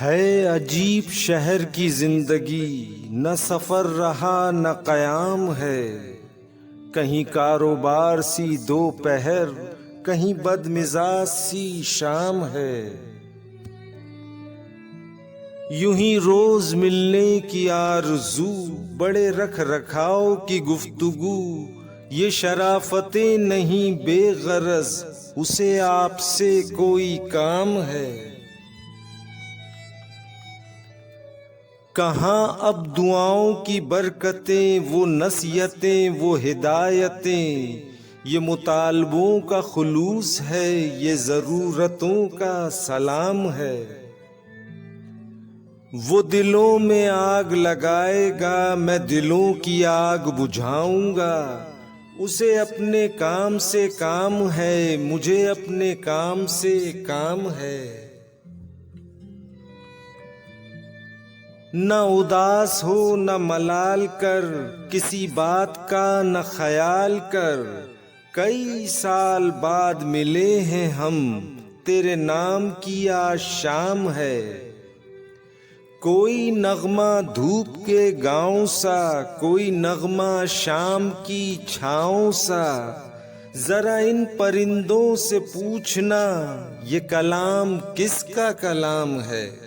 है अजीब शहर की जिंदगी, न सफर रहा न कयाम है। कहीं कारोबार सी दोपहर, कहीं बदमिजाज सी शाम है। यूं ही रोज मिलने की आरज़ू, बड़े रख रखाव की गुफ्तगू। ये शराफतें नहीं बेगरज, उसे आपसे कोई काम है। कहाँ अब दुआओं की बरकतें, वो नसीहतें, वो हिदायतें। ये मुतालबों का खुलूस है, ये ज़रूरतों का सलाम है। वो दिलों में आग लगाएगा, मैं दिलों की आग बुझाऊंगा। उसे अपने काम से काम है, मुझे अपने काम से काम है। न उदास हो न मलाल कर, किसी बात का न ख्याल कर। कई साल बाद मिले हैं हम, तेरे नाम की आज शाम है। कोई नगमा धूप के गाँव सा, कोई नगमा शाम की छाँव सा। जरा इन परिंदों से पूछना, ये कलाम किसका कलाम है।